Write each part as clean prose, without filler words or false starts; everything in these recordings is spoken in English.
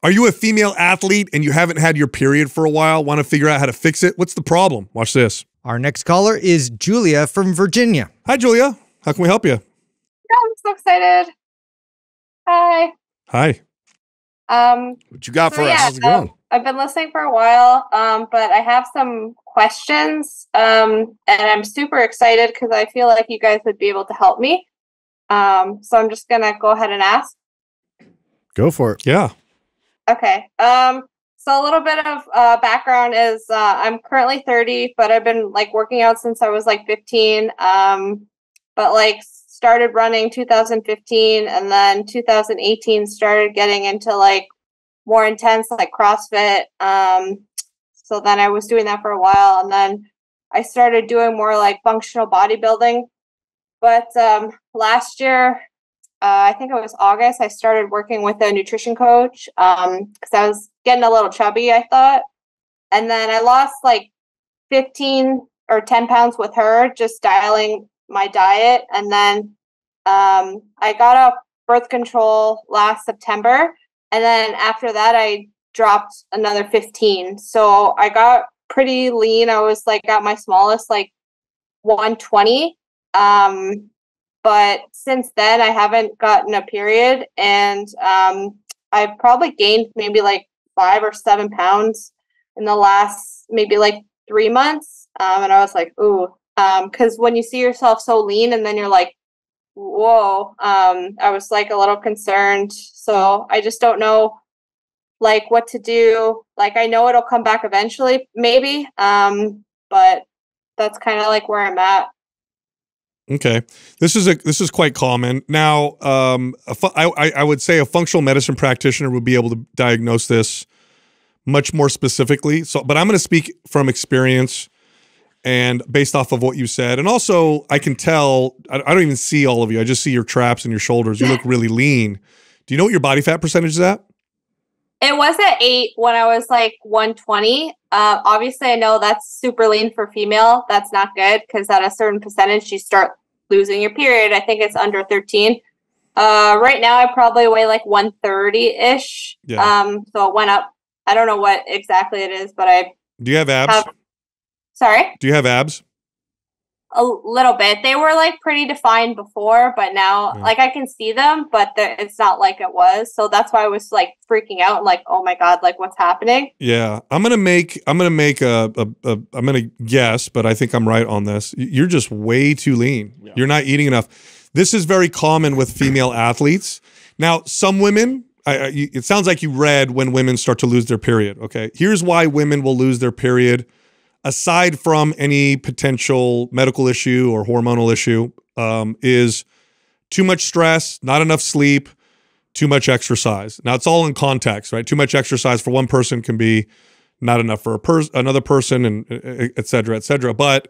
Are you a female athlete and you haven't had your period for a while? Want to figure out how to fix it? What's the problem? Watch this. Our next caller is Julia from Virginia. Hi, Julia. How can we help you? I'm so excited. Hi. Hi. What you got for us? How's it going? I've been listening for a while, but I have some questions, and I'm super excited because I feel like you guys would be able to help me. So I'm just gonna go ahead and ask. Go for it. Yeah. Okay. So a little bit of background is I'm currently 30, but I've been like working out since I was like 15. But like started running 2015, and then 2018 started getting into like more intense like CrossFit. So then I was doing that for a while, and then I started doing more like functional bodybuilding. But last year, I think it was August, I started working with a nutrition coach because I was getting a little chubby, I thought. And then I lost like 15 or 10 pounds with her, just dialing my diet. And then I got off birth control last September. And then after that, I dropped another 15. So I got pretty lean. I was like at my smallest, like 120. But since then, I haven't gotten a period, and I've probably gained maybe like 5 or 7 pounds in the last maybe like 3 months. And I was like, ooh, because when you see yourself so lean and then you're like, whoa, I was like a little concerned. So I just don't know like what to do. Like I know it'll come back eventually, maybe, but that's kind of like where I'm at. Okay, this is quite common. Now, I would say a functional medicine practitioner would be able to diagnose this much more specifically. So, but I'm going to speak from experience and based off of what you said, and also I can tell. I don't even see all of you. I just see your traps and your shoulders. You look really lean. Do you know what your body fat percentage is at? It was at 8 when I was like 120. Obviously, I know that's super lean for female. That's not good because at a certain percentage, you start losing your period. I think it's under 13. Right now, I probably weigh like 130-ish. Yeah. So it went up. I don't know what exactly it is, but Do you have abs? Sorry? Do you have abs? A little bit. They were like pretty defined before, but now like I can see them, but it's not like it was. So that's why I was like freaking out, like, oh my God, like what's happening? Yeah, I'm gonna guess, but I think I'm right on this. You're just way too lean. Yeah. You're not eating enough. This is very common with female athletes. Now, some women, it sounds like you read when women start to lose their period. Okay, here's why women will lose their period. Aside from any potential medical issue or hormonal issue, is too much stress, not enough sleep, too much exercise. Now, it's all in context, right? Too much exercise for one person can be not enough for another person, and et cetera, et cetera. But,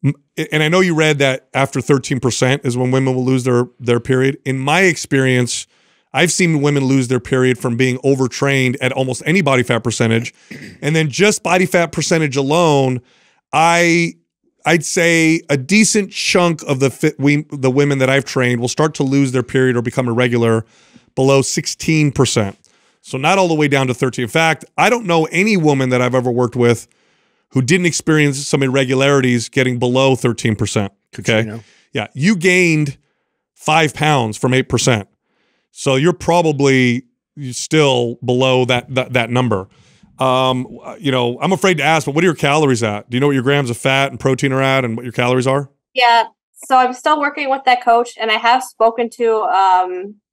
and I know you read that after 13% is when women will lose their period. In my experience, I've seen women lose their period from being overtrained at almost any body fat percentage. And then just body fat percentage alone, I'd say a decent chunk of the women that I've trained will start to lose their period or become irregular below 16%. So not all the way down to 13. In fact, I don't know any woman that I've ever worked with who didn't experience some irregularities getting below 13%. Okay. Yeah. You gained 5 pounds from 8%. So you're probably still below that number. You know, I'm afraid to ask, but what are your calories at? Do you know what your grams of fat and protein are at and what your calories are? Yeah. So I'm still working with that coach, and I have spoken to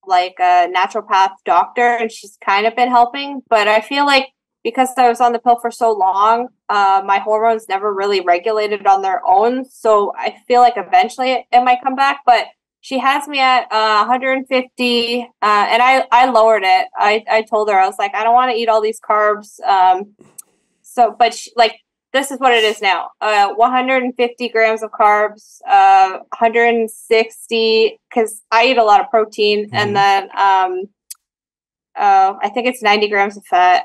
like a naturopath doctor, and she's kind of been helping. But I feel like because I was on the pill for so long, my hormones never really regulated on their own. So I feel like eventually it might come back, but she has me at 150, and I lowered it. I told her, I was like, I don't want to eat all these carbs. But like, this is what it is now. 150 grams of carbs, 160, because I eat a lot of protein, and then I think it's 90 grams of fat.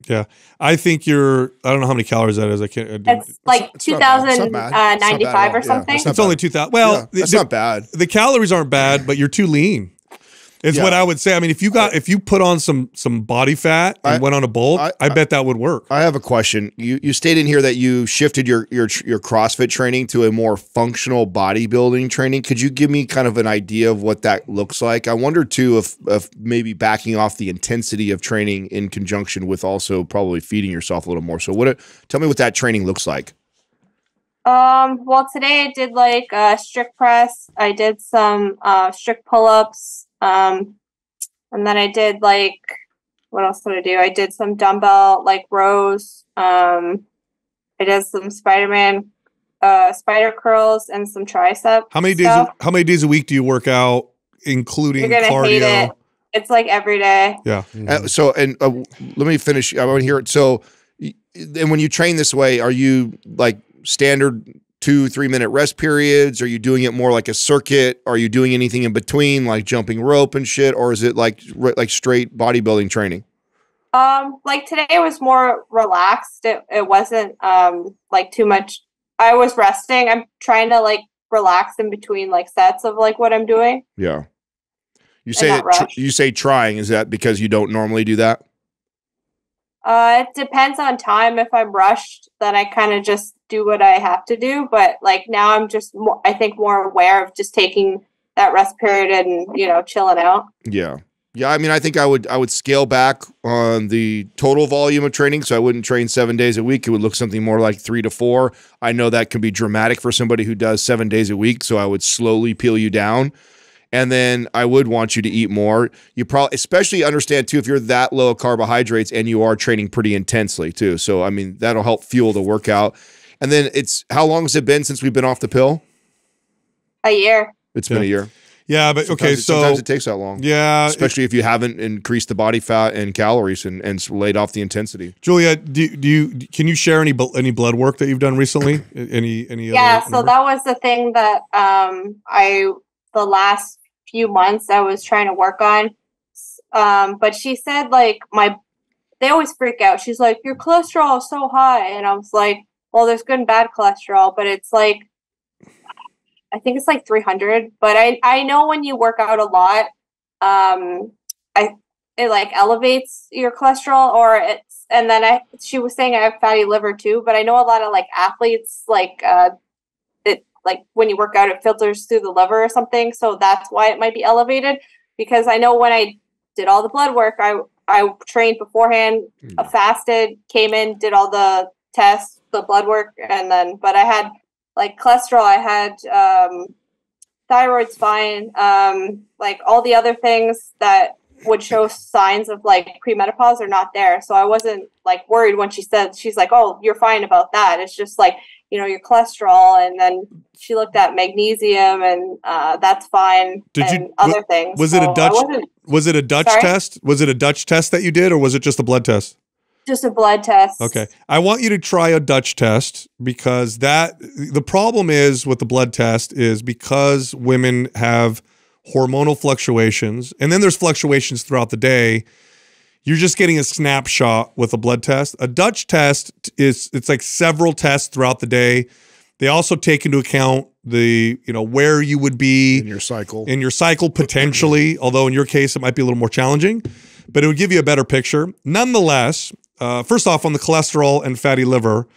Yeah, I think I don't know how many calories that is. I can't. It's like 2,095 or something. It's only 2,000. Well, that's not bad. The calories aren't bad, but you're too lean. It's what I would say. I mean, if you put on some body fat and went on a bulk, I bet that would work. I have a question. You stated in here that you shifted your CrossFit training to a more functional bodybuilding training. Could you give me kind of an idea of what that looks like? I wonder too if maybe backing off the intensity of training in conjunction with also probably feeding yourself a little more. So tell me what that training looks like. Well, today I did like strict press. I did some strict pull-ups. And then I did like, what else did I do? I did some dumbbell like rows. I did some spider curls and some tricep. How many days a week do you work out, including You're gonna cardio? hate it. It's like every day. Yeah. Let me finish. I want to hear it. So, and when you train this way, are you like standard 2-3 minute rest periods? Are you doing it more like a circuit? Are you doing anything in between, like jumping rope and shit, or is it like straight bodybuilding training? Like today was more relaxed. It wasn't like too much. I was resting. I'm trying to like relax in between like sets of like what I'm doing. Yeah. You say trying. Is that because you don't normally do that? It depends on time. If I'm rushed, then I kind of just do what I have to do. But like now I'm just I think more aware of just taking that rest period and, chilling out. Yeah. Yeah. I mean, I think I would scale back on the total volume of training. So I wouldn't train 7 days a week. It would look something more like 3 to 4. I know that can be dramatic for somebody who does 7 days a week. So I would slowly peel you down. And then I would want you to eat more. You probably, especially understand too, if you're that low of carbohydrates and you are training pretty intensely too. So, I mean, that'll help fuel the workout. And then how long has it been since we've been off the pill? A year. It's been a year. Yeah, but sometimes it takes that long. Yeah. Especially if you haven't increased the body fat and calories and laid off the intensity. Julia, can you share any blood work that you've done recently? Any Yeah, so that was the thing that the last few months I was trying to work on. But she said like they always freak out. She's like, your cholesterol is so high. And I was like, well, there's good and bad cholesterol, but it's like, I think it's like 300, but I know when you work out a lot, it like elevates your cholesterol she was saying I have fatty liver too, but I know a lot of like athletes, like when you work out, it filters through the liver or something. So that's why it might be elevated, because I know when I did all the blood work, I trained beforehand, fasted, came in, did all the tests, the blood work. But I had like cholesterol, I had, thyroid's fine. Like all the other things that would show signs of like premenopause are not there. So I wasn't like worried when she's like, oh, you're fine about that. It's just like, your cholesterol. And then she looked at magnesium and that's fine. Other things. Was it a Dutch test? Was it a Dutch test that you did, or was it just a blood test? Just a blood test. Okay. I want you to try a Dutch test, because the problem is with the blood test is because women have hormonal fluctuations, and then there's fluctuations throughout the day. You're just getting a snapshot with a blood test. A Dutch test it's like several tests throughout the day. They also take into account where you would be in your cycle potentially, although in your case, it might be a little more challenging, but it would give you a better picture. Nonetheless, first off, on the cholesterol and fatty liver,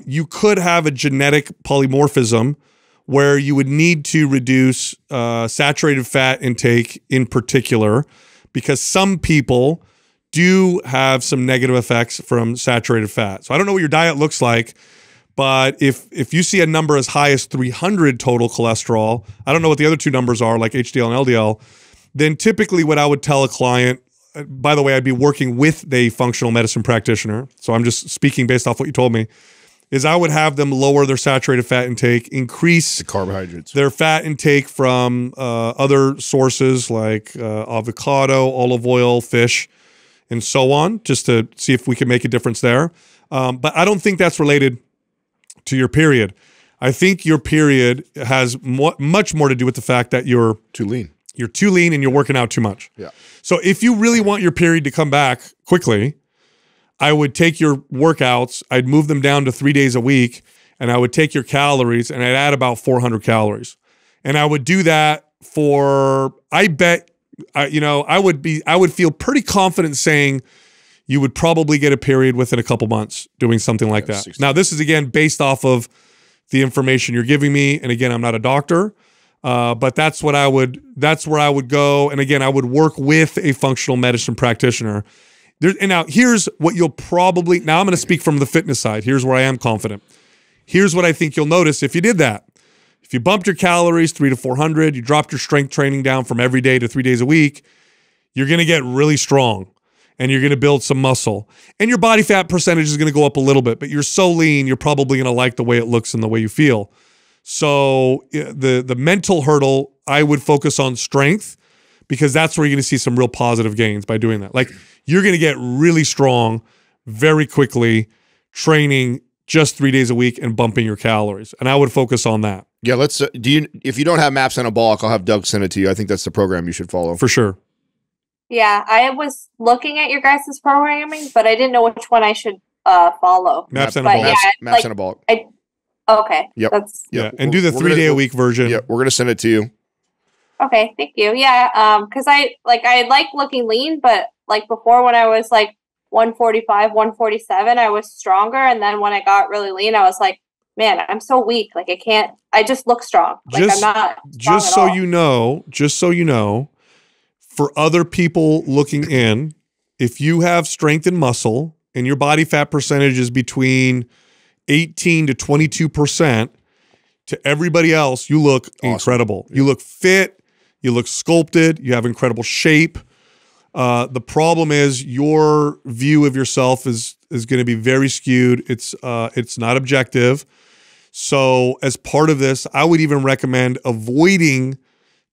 you could have a genetic polymorphism where you would need to reduce saturated fat intake in particular, because some people do have some negative effects from saturated fat. So I don't know what your diet looks like, but if you see a number as high as 300 total cholesterol, I don't know what the other two numbers are, like HDL and LDL, then typically what I would tell a client, by the way, I'd be working with a functional medicine practitioner, so I'm just speaking based off what you told me, is I would have them lower their saturated fat intake, increase the carbohydrates, their fat intake from other sources like avocado, olive oil, fish, and so on, just to see if we can make a difference there. But I don't think that's related to your period. I think your period has much more to do with the fact that you're too lean. You're too lean and you're working out too much. Yeah. So if you really want your period to come back quickly, I would take your workouts, I'd move them down to 3 days a week, and I would take your calories and I'd add about 400 calories. And I would do that for, I bet I would feel pretty confident saying you would probably get a period within a couple months doing something like that. 16. Now, this is again based off of the information you're giving me, and again, I'm not a doctor, but that's where I would go. And again, I would work with a functional medicine practitioner. And now here's what you'll probably. Now I'm going to speak from the fitness side. Here's where I am confident. Here's what I think you'll notice if you did that. If you bumped your calories 300 to 400, you dropped your strength training down from every day to 3 days a week, you're going to get really strong and you're going to build some muscle. And your body fat percentage is going to go up a little bit, but you're so lean, you're probably going to like the way it looks and the way you feel. So the mental hurdle, I would focus on strength because that's where you're going to see some real positive gains by doing that. Like you're going to get really strong very quickly training just 3 days a week and bumping your calories. And I would focus on that. Yeah, let's. If you don't have Maps Anabolic, I'll have Doug send it to you. I think that's the program you should follow For sure. Yeah, I was looking at your guys' programming, but I didn't know which one I should follow. Maps But Anabolic. yeah, Maps like, Anabolic. Okay. Yep. That's Yeah, and do the We're 3 day a gonna- week version. Yeah, we're gonna send it to you. okay. Thank you. Yeah. Because I like looking lean, but like before when I was like 145, 147, I was stronger, and then when I got really lean, I was like, man, I'm so weak. Like I can't. I just look strong. Like Just- I'm not. Strong Just at so all. you know, for other people looking in, if you have strength and muscle and your body fat percentage is between 18 to 22%, to everybody else, you look incredible. You look fit, you look sculpted, you have incredible shape. The problem is your view of yourself is going to be very skewed. It's not objective. So as part of this, I would even recommend avoiding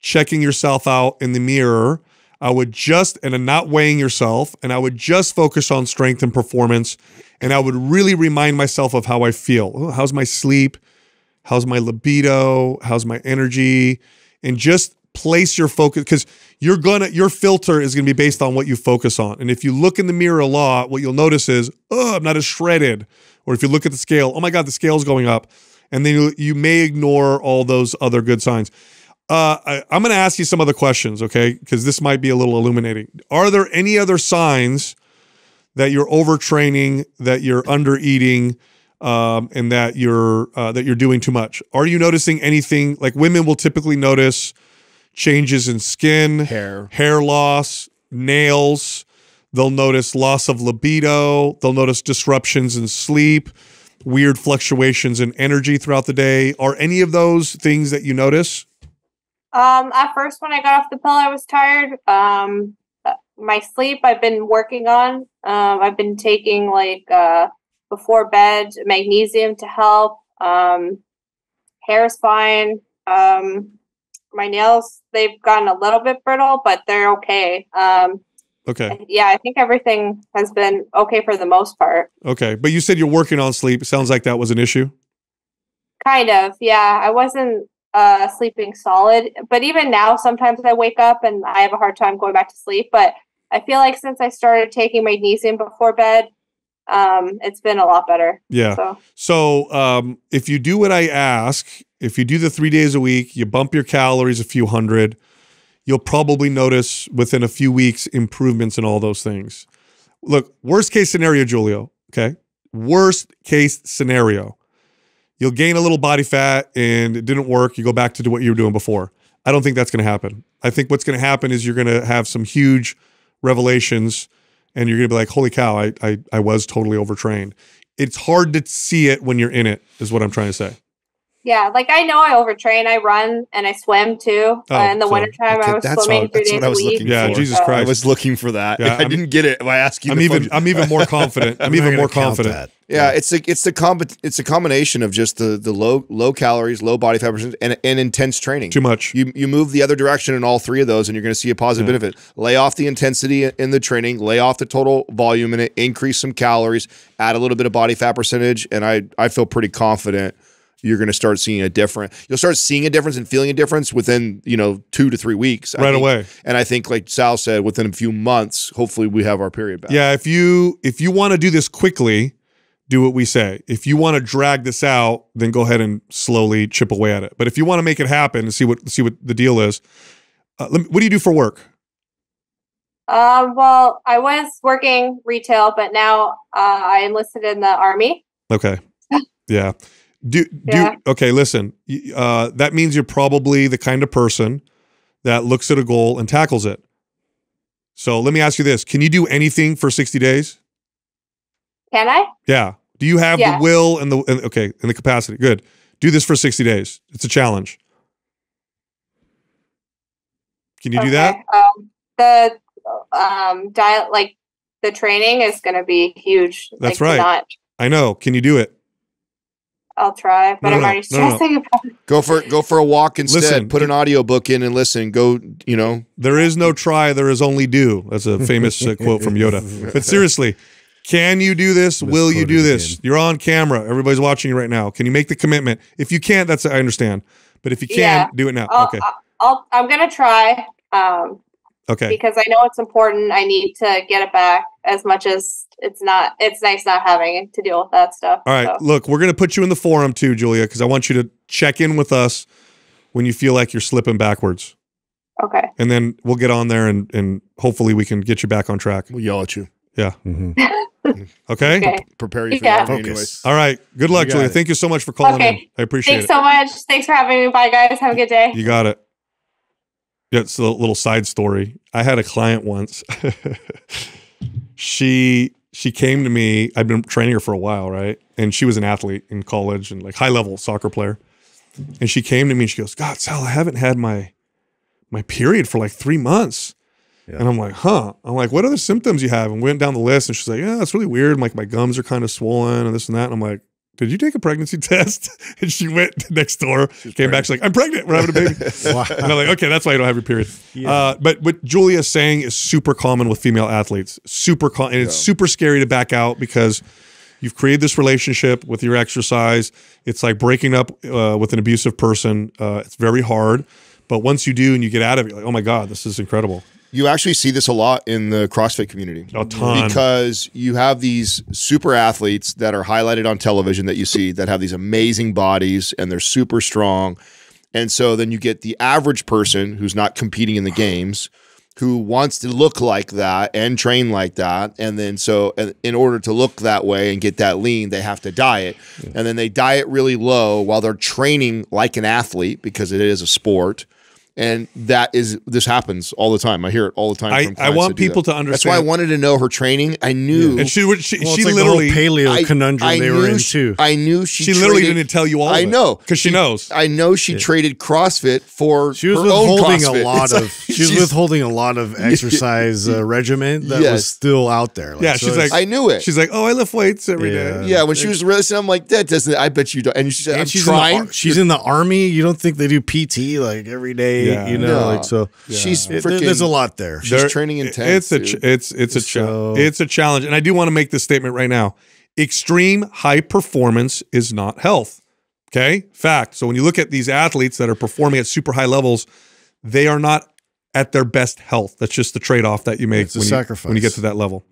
checking yourself out in the mirror. I would and not weighing yourself, and I would just focus on strength and performance. And I would really remind myself of how I feel. Oh, how's my sleep? How's my libido? How's my energy? And just place your focus, because your filter is going to be based on what you focus on. And if you look in the mirror a lot, what you'll notice is, oh, I'm not as shredded. Or if you look at the scale, oh my God, the scale's going up. And then you may ignore all those other good signs. I'm going to ask you some other questions, okay? Because this might be a little illuminating. Are there any other signs that you're overtraining, that you're under eating, and that you're doing too much? Are you noticing anything? Like women will typically notice changes in skin, hair loss, nails. They'll notice loss of libido. They'll notice disruptions in sleep, weird fluctuations in energy throughout the day. Are any of those things that you notice? At first, when I got off the pill, I was tired. My sleep, I've been working on. I've been taking before bed magnesium to help. Hair's fine. My nails, they've gotten a little bit brittle, but they're okay. Okay. Yeah, I think everything has been okay for the most part. Okay. But you said you're working on sleep. It sounds like that was an issue. Kind of, yeah. I wasn't sleeping solid, but even now, sometimes I wake up and I have a hard time going back to sleep. But I feel like since I started taking magnesium before bed, it's been a lot better. Yeah. So if you do what I ask, if you do the 3 days a week, you bump your calories a few hundred, you'll probably notice within a few weeks improvements in all those things. Look, worst case scenario, Julio, okay? Worst case scenario. You'll gain a little body fat and it didn't work. You go back to do what you were doing before. I don't think that's going to happen. I think what's going to happen is you're going to have some huge revelations and you're going to be like, holy cow, I was totally overtrained. It's hard to see it when you're in it, is what I'm trying to say. Yeah, like I know I overtrain. I run and I swim too. In the wintertime, I was swimming 3 days a week. Yeah, Jesus Christ. I was looking for that. Yeah, I didn't get it by asking. I'm even more confident. I'm even more confident. Yeah, it's a combination of just the low calories, low body fat percentage, and intense training. Too much. You move the other direction in all three of those, and you're going to see a positive benefit. Lay off the intensity in the training, lay off the total volume in it, increase some calories, add a little bit of body fat percentage, and I feel pretty confident you're going to start seeing you'll start seeing a difference and feeling a difference within 2 to 3 weeks right away. And I think, like Sal said, within a few months, hopefully we have our period back. Yeah, if you want to do this quickly, do what we say. If you want to drag this out, then go ahead and slowly chip away at it. But if you want to make it happen and see what the deal is, what do you do for work? Well, I was working retail, but now I enlisted in the Army. Okay. Yeah. Yeah. Okay, listen. That means you're probably the kind of person that looks at a goal and tackles it. So let me ask you this. Can you do anything for 60 days? Can I? Yeah. Do you have the will and the capacity? Good. Do this for 60 days. It's a challenge. Can you do that? The diet, like the training is going to be huge. That's like, right. I know. Can you do it? I'll try, but I'm already stressing about it. Go for a walk instead. Listen, put an audiobook in and listen. Go, There is no try, there is only do. That's a famous quote from Yoda. But seriously, can you do this? Will you do this? You're on camera. Everybody's watching you right now. Can you make the commitment? If you can't, I understand. But if you can, do it now. Okay. I'm going to try. Okay. Because I know it's important. I need to get it back as much as it's nice not having to deal with that stuff. All right. So. Look, we're going to put you in the forum too, Julia, because I want you to check in with us when you feel like you're slipping backwards. Okay. And then we'll get on there and hopefully we can get you back on track. We'll yell at you. Yeah. Mm-hmm. Okay? Prepare you for that anyways. All right. Good luck, Julia. Thank you so much for calling in. I appreciate it. Thanks so much. Thanks for having me. Bye, guys. Have a good day. You got it. Yeah, it's a little side story. I had a client once. She came to me. I've been training her for a while, right? And she was an athlete in college and like high level soccer player. And she came to me and she goes, "God, Sal, I haven't had my period for like 3 months." Yeah. And I'm like, "Huh?" I'm like, "What other symptoms you have?" And we went down the list and she's like, "Yeah, it's really weird. Like my gums are kind of swollen and this and that." And I'm like, "Did you take a pregnancy test?" And she went next door, came back. She's like, "I'm pregnant. We're having a baby." Wow. And I'm like, "Okay, that's why you don't have your period." Yeah. But what Julia's saying is super common with female athletes. And it's super scary to back out because you've created this relationship with your exercise. It's like breaking up with an abusive person. It's very hard. But once you do and you get out of it, you're like, "Oh my God, this is incredible." You actually see this a lot in the CrossFit community. A ton. Because you have these super athletes that are highlighted on television that you see that have these amazing bodies and they're super strong. And so then you get the average person who's not competing in the games who wants to look like that and train like that. And then so in order to look that way and get that lean, they have to diet. Yeah. And then they diet really low while they're training like an athlete because it is a sport. And this happens all the time. I hear it all the time. From I want people to understand. That's why I wanted to know her training. I knew. Yeah. And she like literally the whole paleo conundrum they were in too. I knew she literally didn't tell you all. I know because she knows. I know she traded CrossFit for she was her withholding own CrossFit. a lot of. She was withholding a lot of exercise regimen that was still out there. Like, she's like, I knew it. She's like, "Oh, I lift weights every day." Yeah, when she was listening, I'm like, "That doesn't." I bet you don't. And she said, "I'm trying." She's in the Army. You don't think they do PT like every day? Yeah. You know, like. So she's freaking. There's a lot there. She's training intense. It's a challenge, and I do want to make this statement right now: extreme high performance is not health. Okay, fact. So when you look at these athletes that are performing at super high levels, they are not at their best health. That's just the trade-off that you make when you get to that level.